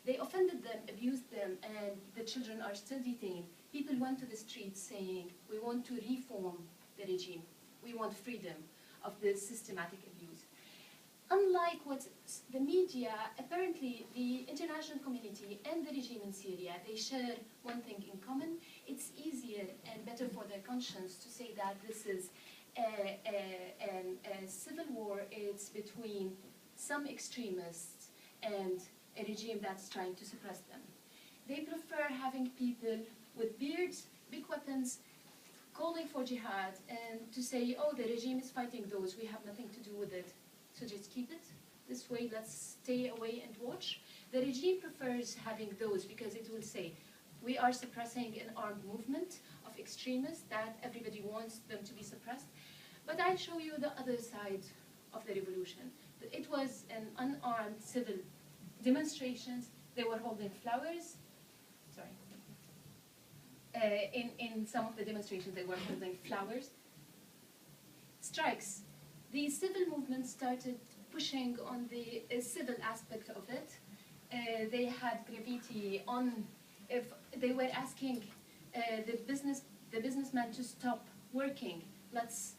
They offended them, abused them, and the children are still detained. People went to the streets saying, we want to reform the regime. We want freedom of this systematic abuse. Unlike what the media, apparently the international community and the regime in Syria, they share one thing in common. It's easier and better for their conscience to say that this is a civil war. It's between some extremists and a regime that's trying to suppress them. They prefer having people with beards, big weapons, calling for jihad, and to say, oh, the regime is fighting those, we have nothing to do with it, so just keep it this way, let's stay away and watch. The regime prefers having those because it will say, we are suppressing an armed movement of extremists that everybody wants them to be suppressed. But I'll show you the other side of the revolution. It was an unarmed civil demonstrations. They were holding flowers. Sorry. In some of the demonstrations, they were holding flowers. Strikes. The civil movement started pushing on the civil aspect of it. They had graffiti on. If they were asking the businessmen to stop working, let's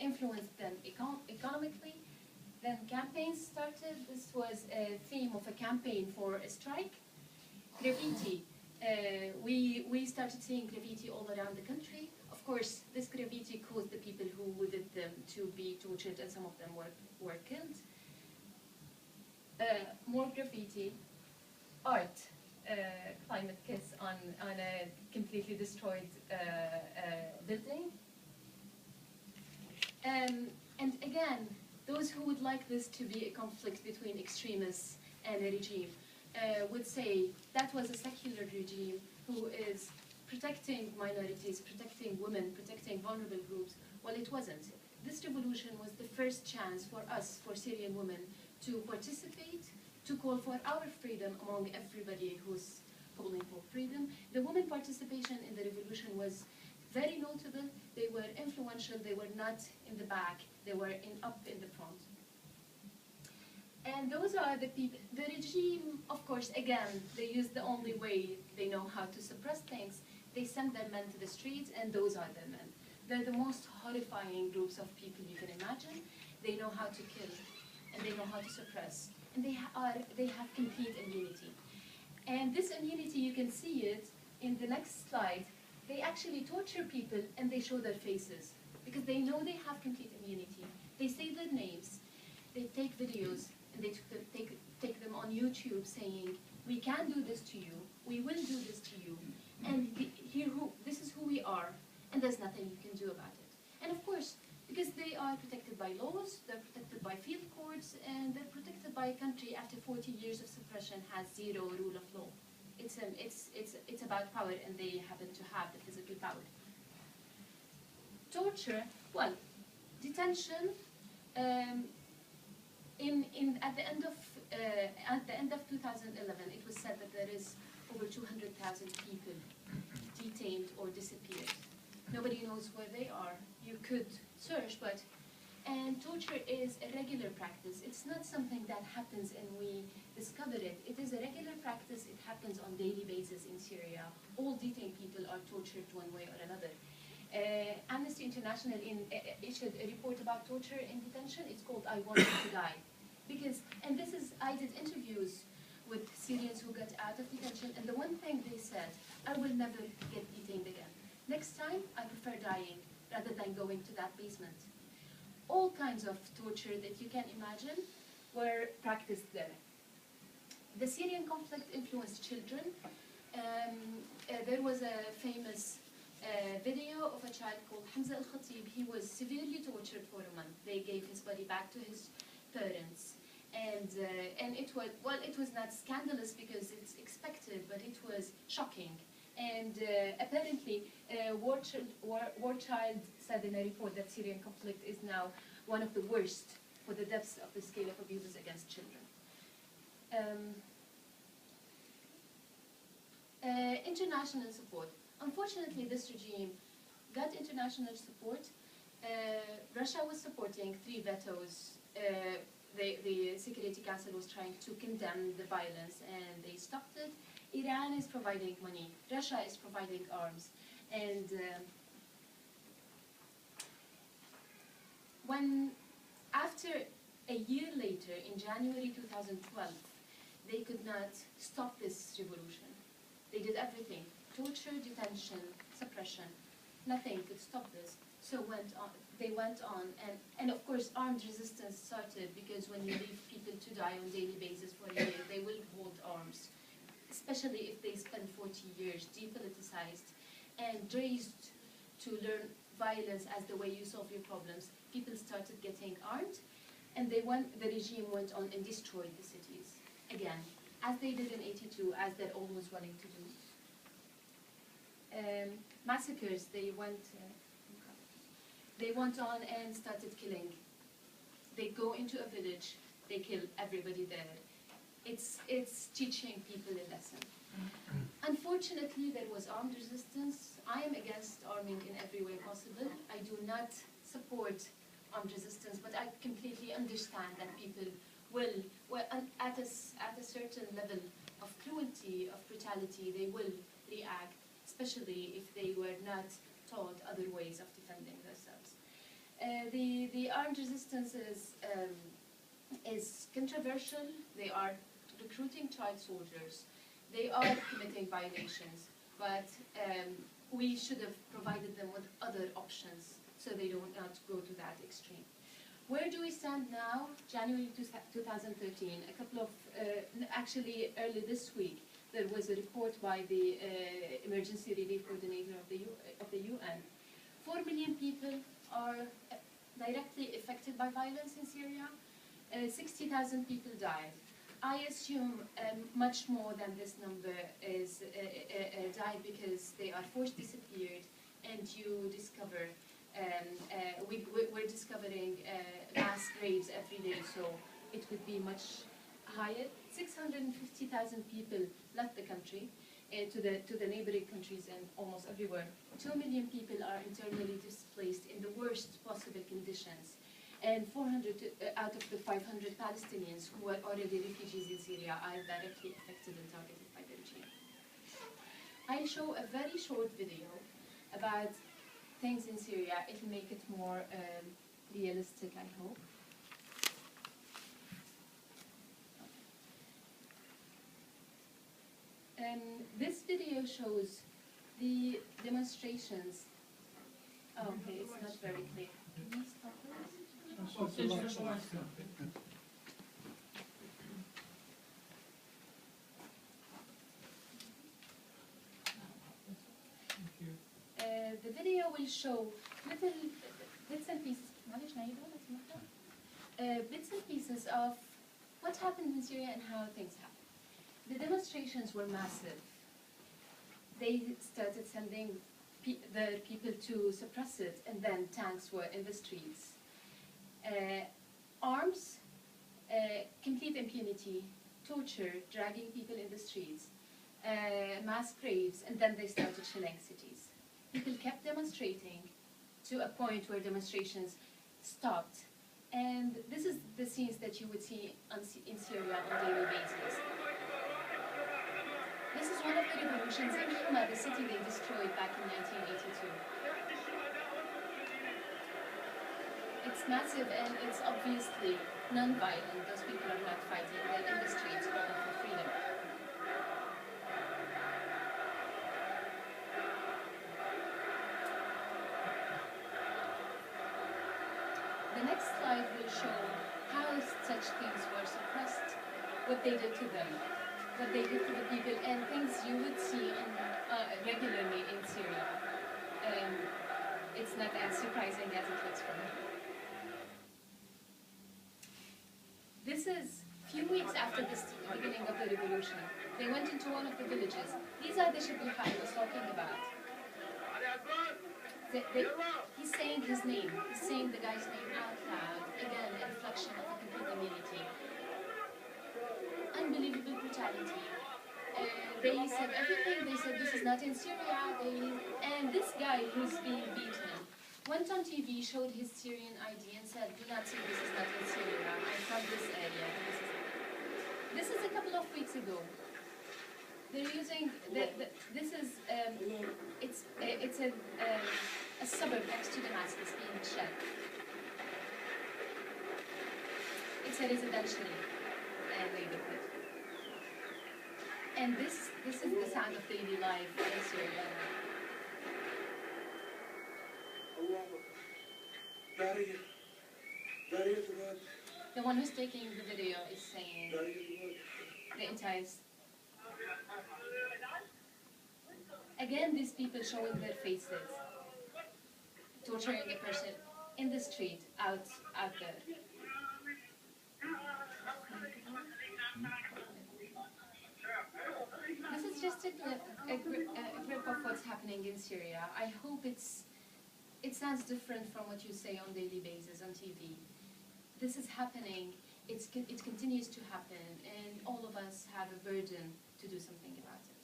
influence them economically. Then campaigns started. This was a theme of a campaign for a strike. Graffiti. We started seeing graffiti all around the country. Of course, this graffiti caused the people who did them to be tortured, and some of them were killed. More graffiti. Art. Climate kiss on a completely destroyed building. And again, those who would like this to be a conflict between extremists and a regime would say that was a secular regime who is protecting minorities, protecting women, protecting vulnerable groups. Well, it wasn't. This revolution was the first chance for us, for Syrian women, to participate, to call for our freedom among everybody who's calling for freedom. The women participation in the revolution was very notable. They were influential. They were not in the back. They were up in the front. And those are the people. The regime, of course, again, they use the only way they know how to suppress things. They send their men to the streets, and those are their men. They're the most horrifying groups of people you can imagine. They know how to kill, and they know how to suppress. And they have complete immunity. And this immunity, you can see it in the next slide. They actually torture people, and they show their faces, because they know they have complete immunity. They say their names. They take videos, and they take them on YouTube saying, we can do this to you, we will do this to you, and this is who we are, and there's nothing you can do about it. And of course, because they are protected by laws, they're protected by field courts, and they're protected by a country after 40 years of suppression has zero rule of law. It's about power, and they happen to have the physical power. Torture, well, detention. At the end of 2011, it was said that there is over 200,000 people detained or disappeared. Nobody knows where they are. You could search, and torture is a regular practice. It's not something that happens and we discover it. It is a regular practice. It happens on a daily basis in Syria. All detained people are tortured one way or another. Amnesty International issued a report about torture in detention. It's called I Wanted to Die. I did interviews with Syrians who got out of detention, and the one thing they said, I will never get detained again. Next time, I prefer dying rather than going to that basement. All kinds of torture that you can imagine were practiced there. The Syrian conflict influenced children. There was a famous video of a child called Hamza al-Khatib. He was severely tortured for a month. They gave his body back to his parents. And it was not scandalous because it's expected, but it was shocking. And apparently, War Child said in a report that Syrian conflict is now one of the worst for the depths of the scale of abuses against children. International support. Unfortunately, this regime got international support. Russia was supporting 3 vetoes the Security Council was trying to condemn the violence and they stopped it. Iran is providing money, Russia is providing arms, and when after a year later, in January 2012, they could not stop this revolution. They did everything: torture, detention, suppression. Nothing could stop this. So they went on, and of course armed resistance started, because when you leave people to die on a daily basis for a year, they will hold arms, especially if they spend 40 years depoliticized and raised to learn violence as the way you solve your problems. People started getting armed, and the regime went on and destroyed the cities again, as they did in '82, as they're always willing to do. Massacres, they went on and started killing. They go into a village, they kill everybody there. It's teaching people a lesson. Unfortunately, there was armed resistance. I am against arming in every way possible. I do not support armed resistance, but I completely understand that people will, at a certain level of cruelty, of brutality, they will react, especially if they were not taught other ways of defending themselves. The armed resistance is controversial. They are recruiting child soldiers. They are committing violations, but we should have provided them with other options so they do not go to that extreme. Where do we stand now? January 2013, a couple of, actually early this week, there was a report by the Emergency Relief Coordinator of the UN. 4 million people are directly affected by violence in Syria. 60,000 people died. I assume much more than this number is died because they are forced disappeared, and you discover, we're discovering mass graves every day, so it would be much higher. 650,000 people left the country to the neighboring countries and almost everywhere. 2 million people are internally displaced in the worst possible conditions. And 400 out of the 500 Palestinians who are already refugees in Syria are directly affected and targeted by the regime. I'll show a very short video about things in Syria. It will make it more realistic, I hope. This video shows the demonstrations. Oh, okay, it's not very clear. Can you stop this? The video will show little bits and pieces. Bits and pieces of what happened in Syria and how things happened. The demonstrations were massive. They started sending the people to suppress it, and then tanks were in the streets. Arms, complete impunity, torture, dragging people in the streets, mass graves, and then they started shelling cities. People kept demonstrating to a point where demonstrations stopped. And this is the scenes that you would see in Syria on a daily basis. This is one of the revolutions in Hama, the city they destroyed back in 1982. It's massive, and it's obviously non-violent. Those people are not fighting. They're in the streets calling for freedom. The next slide will show how such things were suppressed, what they did to them, what they did to the people, and things you would see regularly in Syria. It's not as surprising as it looks from here. This is a few weeks after the beginning of the revolution. They went into one of the villages. These are the Shabiha I was talking about. He's saying his name. He's saying the guy's name out loud. Again, a reflection of a complete immunity. Unbelievable brutality. They said everything. They said this is not in Syria. And this guy who's being beaten went on TV, showed his Syrian ID and said, do not say this is not in Syria, I'm from this area. This is a couple of weeks ago. They're using, this is, it's a suburb next to Damascus being shelled. It's a residential neighborhood. And this is the sound of daily life in Syria. The one who's taking the video is saying the entire... Again, these people showing their faces, torturing a person in the street, out there. This is just a grip of what's happening in Syria. I hope it sounds different from what you say on a daily basis on TV. This is happening, it continues to happen, and all of us have a burden to do something about it.